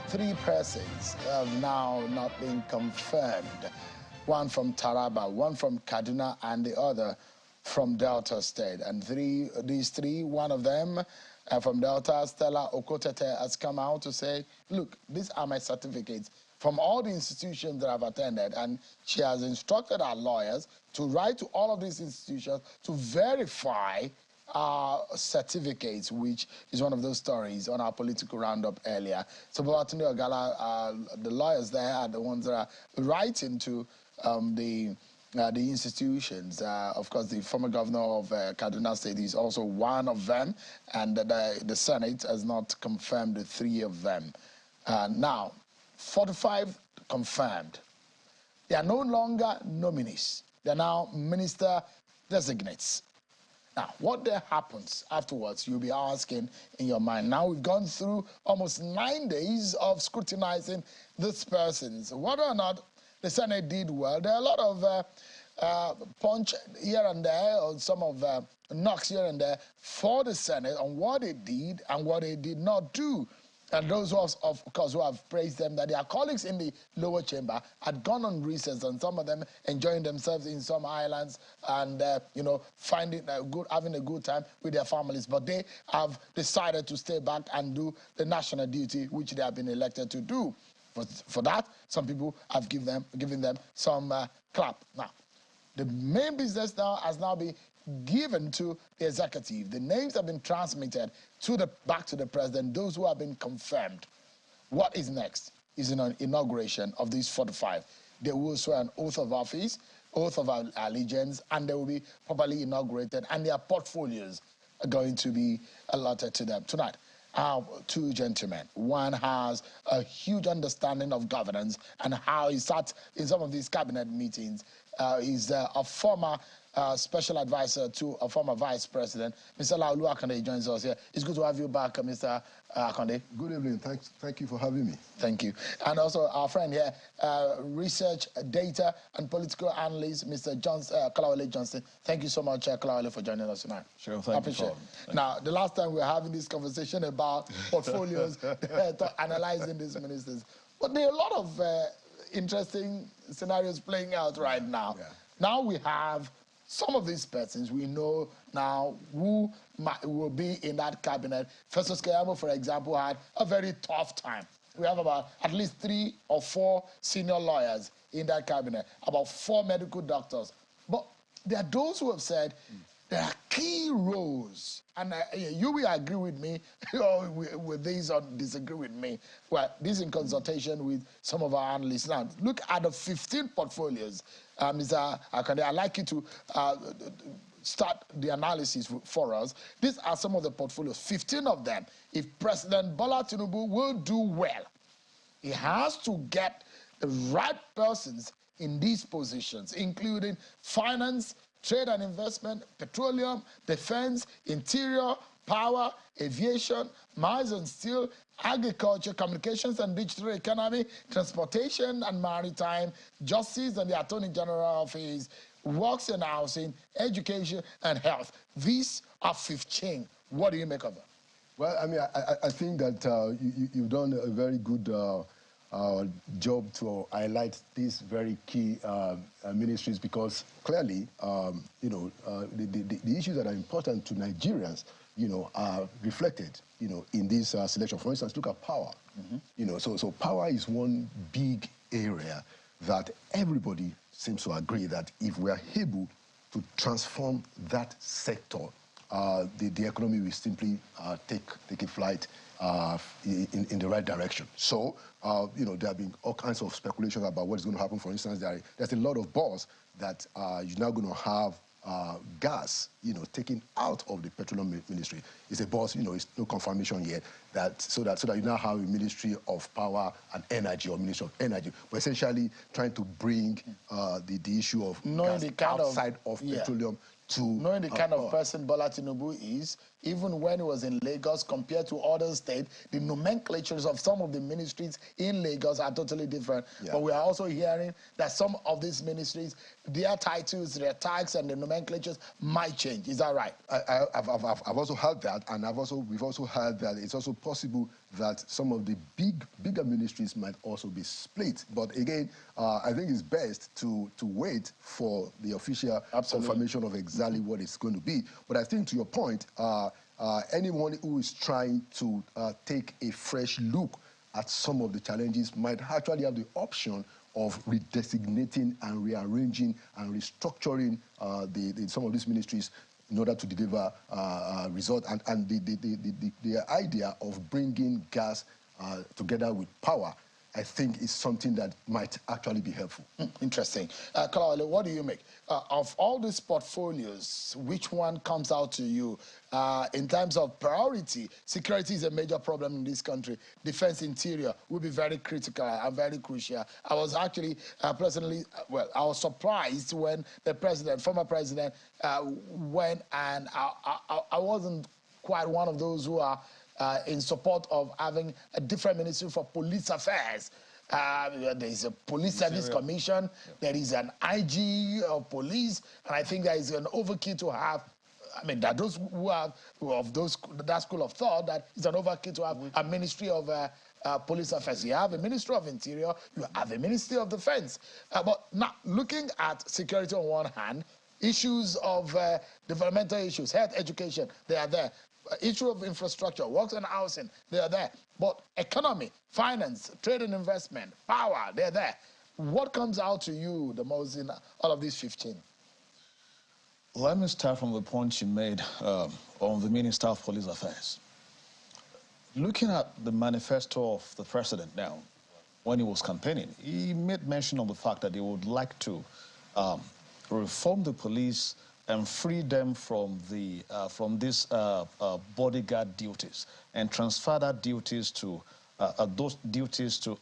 Three persons have now not been confirmed. One from Taraba, one from Kaduna, and the other from Delta State. And these three, one of them from Delta, Stella Okotete, has come out to say, look, these are my certificates from all the institutions that I've attended. And she has instructed our lawyers to write to all of these institutions to verify certificates, which is one of those stories on our political roundup earlier. So Babatunde Ogala, the lawyers there are the ones that are writing to the institutions. Of course, the former governor of Kaduna State is also one of them, and the Senate has not confirmed the three of them. Now, 45 confirmed. They are no longer nominees. They are now minister designates. Now, what then happens afterwards, you'll be asking in your mind. Now, we've gone through almost 9 days of scrutinizing these persons. Whether or not the Senate did well, there are a lot of punch here and there, or some of knocks here and there for the Senate on what they did and what they did not do. And those who, of course, who have praised them, that their colleagues in the lower chamber had gone on recess, and some of them enjoying themselves in some islands and, you know, having a good time with their families. But they have decided to stay back and do the national duty, which they have been elected to do. For that, some people have given them some clap. Now, the main business now has now been given to the executive. The names have been transmitted back to the president, those who have been confirmed. What is next is an inauguration of these 45. They will swear an oath of office, oath of allegiance, and they will be properly inaugurated, and their portfolios are going to be allotted to them tonight. Our two gentlemen, one has a huge understanding of governance and how he sat in some of these cabinet meetings. He's a former special advisor to a former vice president. Mr. Laolu Akande joins us here. It's good to have you back, Mr. Akande. Good evening. Thank you for having me. Thank you. And also our friend here, research, data, and political analyst, Mr. Kalawale Johnson. Thank you so much, Kalawale, for joining us tonight. Sure, thank you. Now, the last time we were having this conversation about portfolios, analyzing these ministers, but there are a lot of interesting scenarios playing out right now. Yeah. Now we have some of these persons we know now who will be in that cabinet. Festus Keyamo, for example, had a very tough time. We have about at least 3 or 4 senior lawyers in that cabinet, about 4 medical doctors. But there are those who have said there are key roles, and you will agree with me or with these or disagree with me. Well, this is in consultation with some of our analysts. Now, look at the 15 portfolios. Mr. Akande, I'd like you to start the analysis for us. These are some of the portfolios, 15 of them. If President Bola Tinubu will do well, he has to get the right persons in these positions, including finance, trade and investment, petroleum, defense, interior, power, aviation, mines and steel, agriculture, communications and digital economy, transportation and maritime, justice and the Attorney General Office, works and housing, education and health. These are 15. What do you make of them? Well, I mean, I think that you've done a very good job to highlight these very key ministries, because clearly, you know, the issues that are important to Nigerians, you know, are reflected, you know, in this selection. For instance, look at power. You know, so power is one big area that everybody seems to agree that if we are able to transform that sector, the economy will simply take a flight in the right direction. So, you know, there have been all kinds of speculations about what is going to happen. For instance, there's a lot of buzz that you're now going to have gas, you know, taken out of the petroleum ministry. It's a buzz, you know, it's no confirmation yet. So that you now have a Ministry of Power and Energy, or Ministry of Energy, but essentially trying to bring the issue of gas outside of petroleum. Knowing the kind of person Bola Tinubu is, even when he was in Lagos compared to other states, the nomenclatures of some of the ministries in Lagos are totally different. Yeah. But we are also hearing that some of these ministries, their titles, their tags, and the nomenclatures might change. Is that right? I've also heard that, and we've also heard that it's also possible that some of the bigger ministries might also be split. But again, I think it's best to wait for the official confirmation of exactly what it's going to be. But I think to your point, anyone who is trying to take a fresh look at some of the challenges might actually have the option of redesignating and rearranging and restructuring some of these ministries in order to deliver results. And the idea of bringing gas together with power, I think, is something that might actually be helpful. Interesting. Kolawole, what do you make? Of all these portfolios, which one comes out to you in terms of priority? Security is a major problem in this country. Defense, interior will be very critical and very crucial. I was actually personally, I was surprised when the president, former president, went, and I wasn't quite one of those who are in support of having a different ministry for police affairs. There is a police service commission, there is an IG of police, and I think there is an overkill to have. I mean, that those who have that school of thought that it's an overkill to have a ministry of police affairs. You have a ministry of interior, you have a ministry of defense. But now, looking at security on one hand, issues of developmental issues, health, education, they are there. Issue of infrastructure, works and housing, they are there. But economy, finance, trade and investment, power, they're there. What comes out to you the most in all of these 15? Let me start from the point you made on the Minister of Police Affairs. Looking at the manifesto of the president now, when he was campaigning, he made mention of the fact that he would like to reform the police and free them from the these bodyguard duties and transfer that duties to those duties to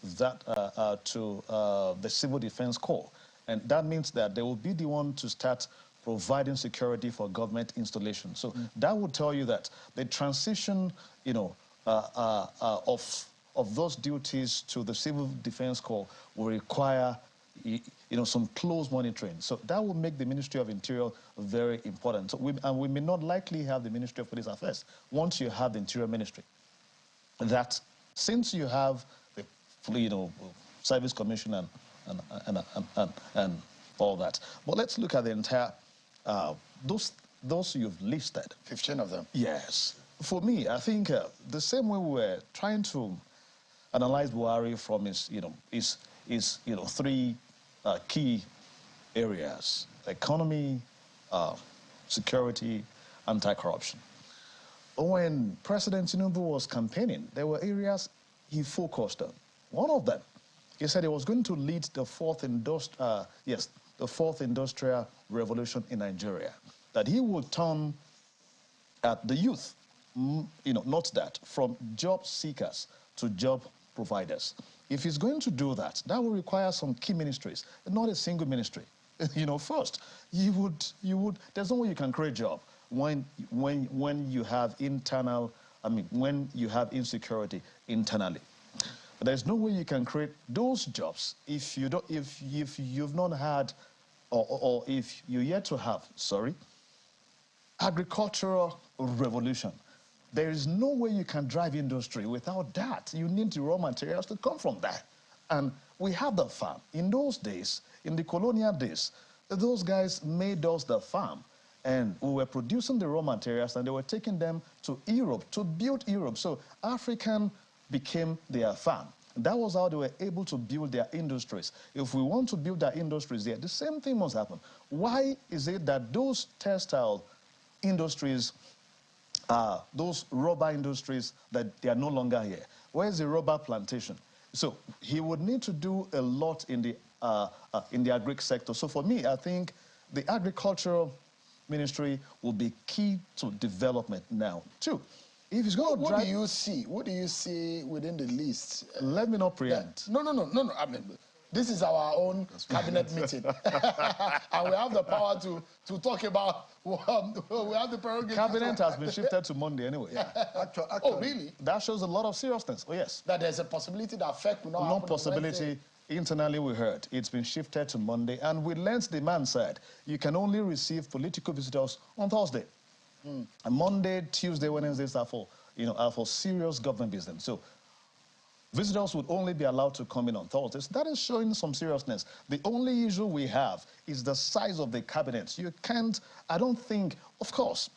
the Civil Defense Corps, and that means that they will be the one to start providing security for government installations. So that would tell you that the transition, you know, of those duties to the Civil Defense Corps will require some close monitoring. So that will make the Ministry of Interior very important. So we may not likely have the Ministry of Police Affairs once you have the Interior Ministry. That since you have the Service Commission and all that. But let's look at the entire those you've listed. 15 of them. Yes. For me, I think the same way we were trying to analyze Buhari from his three key areas: economy, security, anti-corruption. When President Tinubu was campaigning, there were areas he focused on. One of them, he said he was going to lead the fourth industrial revolution in Nigeria. That he would turn the youth, not that, from job seekers to job providers. If he's going to do that, that will require some key ministries, not a single ministry. First, there's no way you can create job when you have when you have insecurity internally. But there's no way you can create those jobs if you've not had, or if you're yet to have, agricultural revolution. There is no way you can drive industry without that. You need the raw materials to come from that. And we have the farm. In those days, in the colonial days, those guys made us the farm. And we were producing the raw materials and they were taking them to Europe to build Europe. So African became their farm. That was how they were able to build their industries. If we want to build their industries there, the same thing must happen. Why is it that those textile industries, those rubber industries, that they are no longer here? Where's the rubber plantation? So he would need to do a lot in the agric sector. So for me, I think the agricultural ministry will be key to development now. Two, if he's going to drive... What do you see within the list? Let me not preempt. No. I mean, this is our own cabinet meeting. And we have the power to talk about... we have the prerogative. Cabinet has been shifted to Monday anyway. Yeah. Actually, oh, really? That shows a lot of seriousness. Oh, yes. That there's a possibility that FEC will not happen. No possibility. Internally, we heard it's been shifted to Monday. And we learned the man said you can only receive political visitors on Thursday. And Monday, Tuesday, Wednesdays are for are for serious government business. So visitors would only be allowed to come in on Thursdays. That is showing some seriousness. The only issue we have is the size of the cabinet. You can't, I don't think, of course,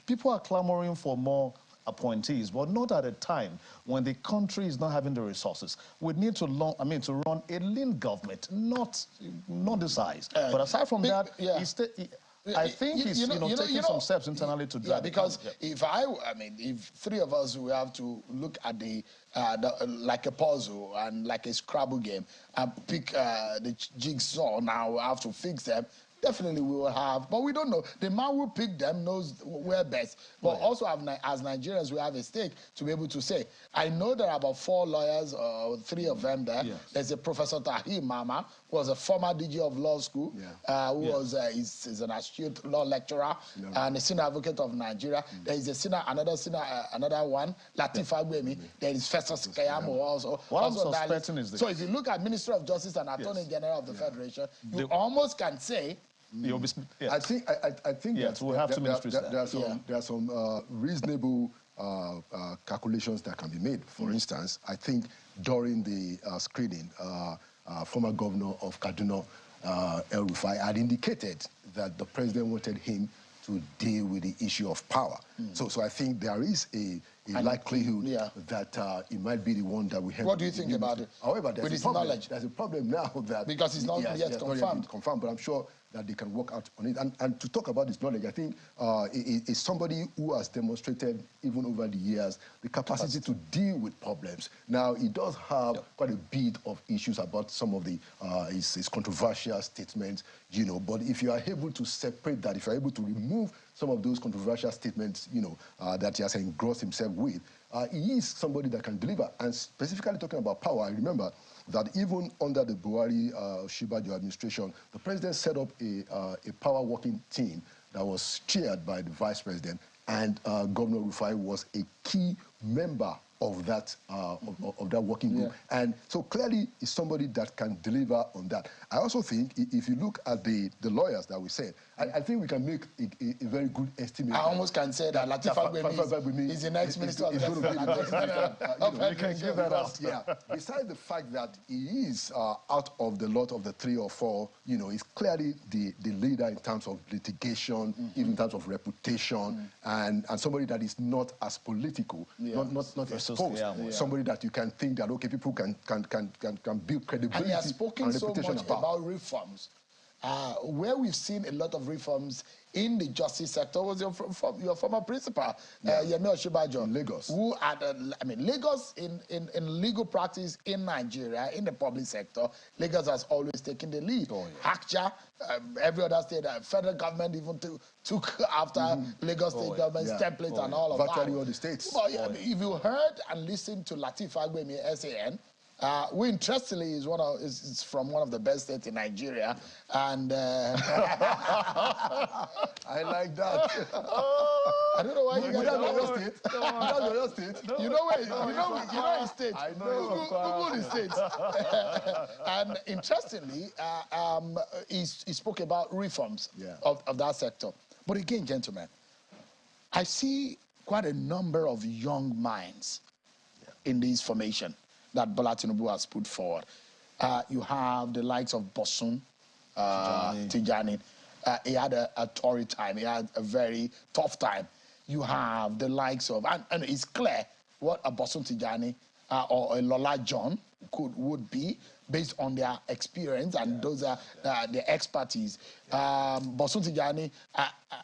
people are clamoring for more appointees, but not at a time when the country is not having the resources. We need to run a lean government, not the size. But aside from that, I think he's taking some steps internally to drive. Yeah, because if three of us we have to look at the like a puzzle and like a Scrabble game and pick the jigsaw, now we have to fix them. Definitely we will have, but we don't know. The man who picked them knows where best. But also, as Nigerians, we have a stake to be able to say. I know there are about 4 lawyers, 3 of them there. Yes. There's a Professor Tahir Mama, who was a former DG of law school, who was is an astute law lecturer and a senior advocate of Nigeria. There is another one, Latif Agbemi. There is Festus Kayamo also. What I'm suspecting is this. So if you look at Minister of Justice and Attorney General of the Federation, you almost can say. I think that we'll have there are some reasonable calculations that can be made. For instance, I think during the screening, former governor of Kaduna, El Rufai, had indicated that the president wanted him to deal with the issue of power. So I think there is a likelihood that it might be the one that we have. What do you think about it? However, there's a problem now that... Because it's not yet confirmed. But I'm sure that they can work out on it. And to talk about this knowledge, I think it's somebody who has demonstrated, even over the years, the capacity to deal with problems. Now, he does have quite a bit of issues about some of the his controversial statements, but if you are able to separate that, if you're able to remove some of those controversial statements, that he has engrossed himself with, he is somebody that can deliver. And specifically talking about power, I remember that even under the Buhari Shibajo administration, the president set up a power working team that was chaired by the vice president, and Governor Rufai was a key member of that working group. And so clearly it's somebody that can deliver on that. I also think if you look at the lawyers that we said, I think we can make a very good estimate. I almost can say that Latif Agbemi is the next minister of justice. We can give that out. Yeah. Besides the fact that he is out of the lot of the 3 or 4, he's clearly the leader in terms of litigation, even in terms of reputation, and somebody that is not as political, not exposed. Somebody that you can think that, okay, people can build credibility. And he has spoken so much about reforms. Where we've seen a lot of reforms in the justice sector was your former principal, Yemi Osinbajo, in Lagos. Who had, Lagos in legal practice in Nigeria, in the public sector, Lagos has always taken the lead. Hakcha, every other state, federal government even took after Lagos state government's template and all of that. Virtually all the states. But if you heard and listened to Latif Agbemi, SAN, who interestingly is from one of the best states in Nigeria, and I like that. I don't know why you guys are your state. That's your state. You know where? You know his state. I know. Google his state. And interestingly, he spoke about reforms of that sector. But again, gentlemen, I see quite a number of young minds in this formation that Bola Tinubu has put forward. You have the likes of Bosun Tijani. He had a torrid time. He had a very tough time. You have the likes of, and it's clear what a Bosun Tijani or a Lola John would be based on their experience, and those are their expertise. Bosun Tijani,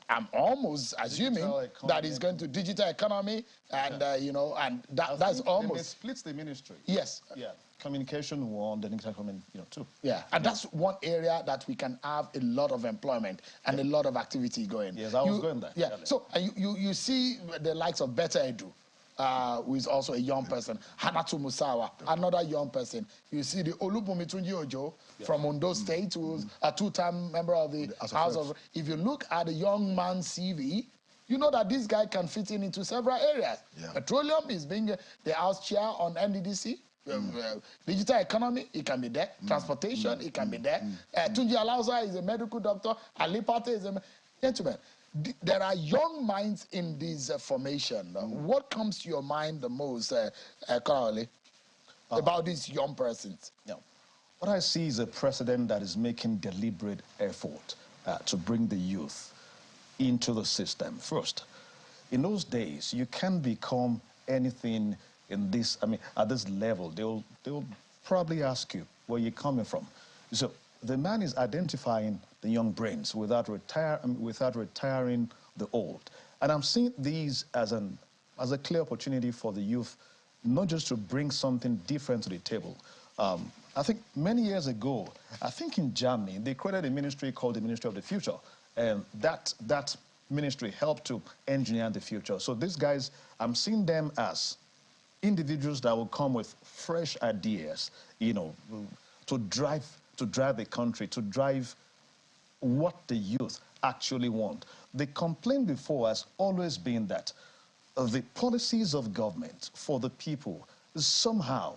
I'm almost assuming that he's going to digital economy, and and that's almost splits the ministry. Yes. Yeah. Communication one, then two. Yeah, and that's one area that we can have a lot of employment and a lot of activity going. Yes, I was going there. Yeah. So you see the likes of Better Edu. Who is also a young person, Hanatu Musawa, another young person. You see the Olubunmi Tunji Ojo from Ondo State, who's a 2-time member of the House of... If you look at the young man's CV, you know that this guy can fit into several areas. Petroleum is being the House Chair on NDDC. Digital economy, it can be there. Transportation, it can be there. Tunji Alausa is a medical doctor. Ali Pate is a... Gentlemen, there are young minds in this formation. What comes to your mind the most, Karoli, about these young persons? Yeah. What I see is a president that is making deliberate effort to bring the youth into the system. First, in those days, you can't become anything in this, I mean, at this level. They'll probably ask you where you're coming from. So the man is identifying the young brains without retiring the old. And I'm seeing these as a clear opportunity for the youth, not just to bring something different to the table. I think many years ago, I think in Germany, they created a ministry called the Ministry of the Future. And that ministry helped to engineer the future. So these guys, I'm seeing them as individuals that will come with fresh ideas, you know, to drive the country, to drive what the youth actually want. The complaint before has always been that the policies of government for the people somehow,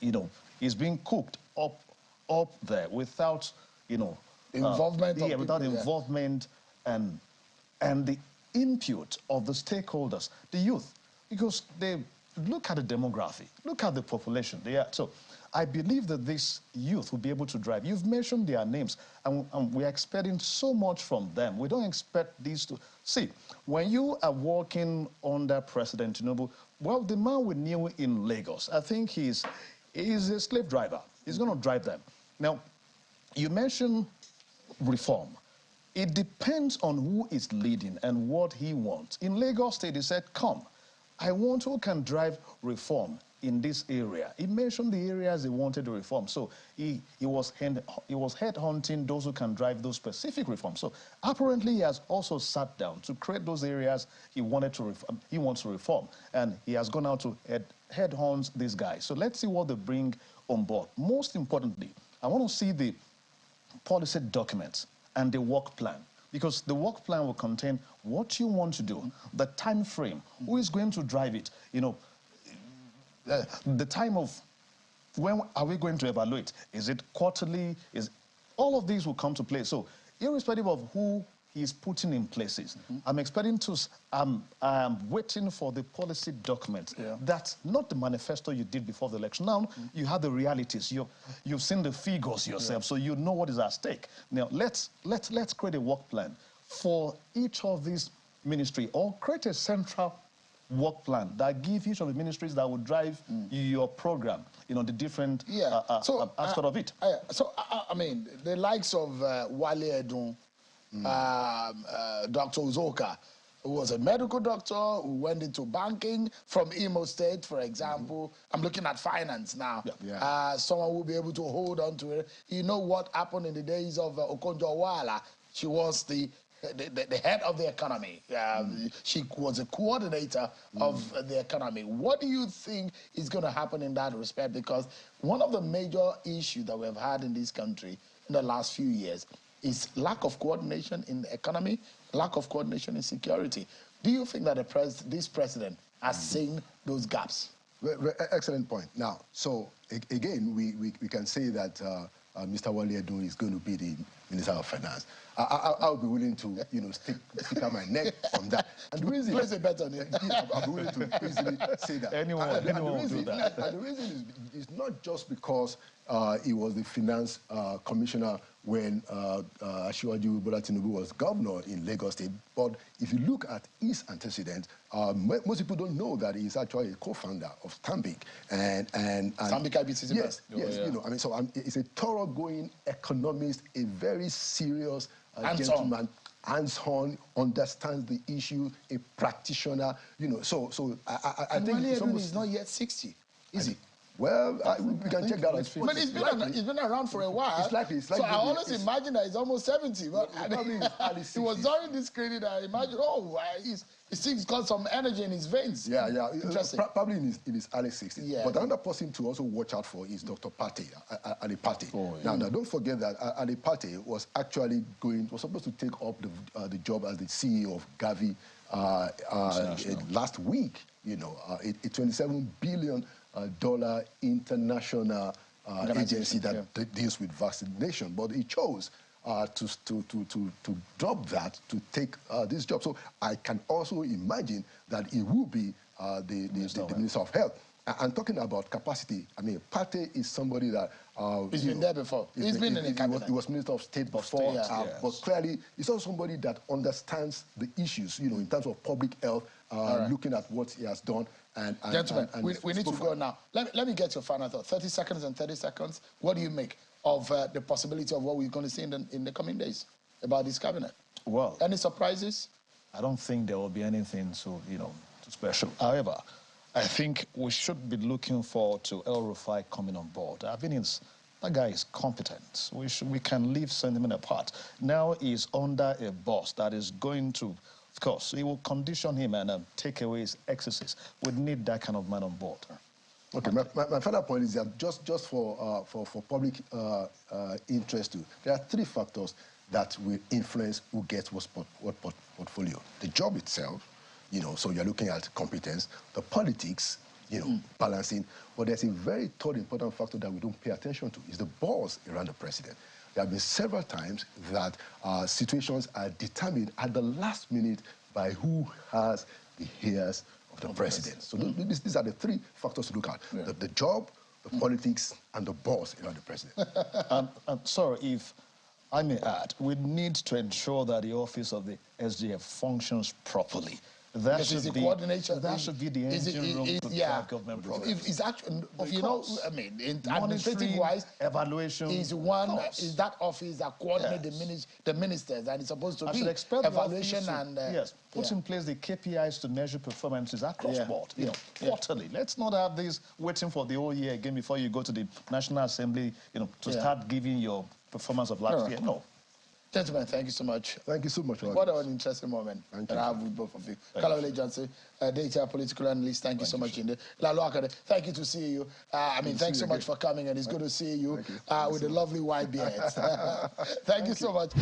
you know, is being cooked up there without, you know, involvement. Without involvement and the input of the stakeholders, the youth, because they look at the demography, look at the population. So I believe that this youth will be able to drive. You've mentioned their names, and we're expecting so much from them. We don't expect these to... See, when you are working under President Tinubu, well, the man we knew in Lagos, I think he's a slave driver. He's going to drive them. Now, you mentioned reform. It depends on who is leading and what he wants. In Lagos State, he said, come, I want who can drive reform in this area. He mentioned the areas he wanted to reform. So he was headhunting those who can drive those specific reforms. So apparently he has also sat down to create those areas he wants to reform. And he has gone out to headhunt these guys. So let's see what they bring on board. Most importantly, I want to see the policy documents and the work plan, because the work plan will contain what you want to do, the time frame, who is going to drive it, you know, the time of when are we going to evaluate? Is it quarterly? All of these will come to play. So irrespective of who he's putting in places, I'm expecting to, I'm waiting for the policy document. That's not the manifesto you did before the election. Now you have the realities. You've seen the figures yourself, so you know what is at stake. Now let's create a work plan for each of these ministries, or create a central work plan that give each of the ministries that will drive your program, you know, the different aspect of it. I mean, the likes of Wale Edun, Dr. Uzoka, who was a medical doctor who went into banking from Imo State, for example. I'm looking at finance now. Someone will be able to hold on to it. You know what happened in the days of Okonjo-Iweala? She was the head of the economy. She was a coordinator of the economy. What do you think is going to happen in that respect? Because one of the major issues that we've had in this country in the last few years is lack of coordination in the economy, lack of coordination in security. Do you think that this president has seen those gaps? Excellent point. Now, so again, we can say that Mr. Wale Edun is going to be the Minister of Finance. I'll be willing to, you know, stick out my neck on that. And the reason, place a bet on it. I'll be willing to easily say that. Anyone will do that. And the reason is not just because he was the finance commissioner when Asiwaju Bola Tinubu was governor in Lagos State, but if you look at his antecedents, most people don't know that he's actually a co-founder of Stanbic and Stanbic IBTC. Yes, you know, I mean, so he's a thoroughgoing economist, a very serious gentleman, hands-on, understands the issue, a practitioner, you know. So I think he's not yet 60, is he? Well, we can check that out. But he's been around for a while. It's likely. So I always imagine that he's almost 70. But he was during this credit, I imagine, he's got some energy in his veins. Yeah. Interesting. Probably in his early 60s. Yeah. But another person to also watch out for is Dr. Pate, Ali Pate. Now, don't forget that Ali Pate was actually was supposed to take up the job as the CEO of Gavi last week. You know, a $27 billion international agency that deals with vaccination, but he chose to drop that to take this job. So I can also imagine that he will be the Minister of Health. And talking about capacity, I mean, Pate is somebody that... he's been there before. He's been in the cabinet. He was Minister of State before, but clearly he's also somebody that understands the issues, in terms of public health, looking at what he has done. Gentlemen, we need to go now. Let me get your final thought. 30 seconds and 30 seconds. What do you make of the possibility of what we're going to see in the coming days about this cabinet? Well, any surprises? I don't think there will be anything so, too special. However, I think we should be looking forward to El Rufai coming on board. I mean, that guy is competent. We can leave sentiment apart. Now he's under a boss that is going to, of course, he will condition him and take away his excesses. We need that kind of man on board. Okay, my final point is that just for public interest too, there are 3 factors that will influence who gets what portfolio. The job itself, so you're looking at competence, the politics, balancing. But there's a very third important factor that we don't pay attention to, is the buzz around the president. There have been several times that situations are determined at the last minute by who has the ears of the president. So these are the 3 factors to look at. Yeah. The job, the politics, and the buzz around the president. Sorry, if I may add, we need to ensure that the office of the SGF functions properly. That should be the engine room to drive government progress. It's actually, I mean, administrative-wise, evaluation is that office that coordinates the ministers, and it's supposed to be evaluation and put in place the KPIs to measure performances across board, quarterly. Let's not have this waiting for the whole year again before you go to the National Assembly, to start giving your performance of last year. No. Gentlemen, thank you so much. Thank you so much. What an interesting moment that I have with both of you. Kalawale Johnson, data political analyst, thank you so much. Lalo Akade, thank you to see you. Thanks so much for coming, and it's good to see you with a lovely white beard. Thank you so much.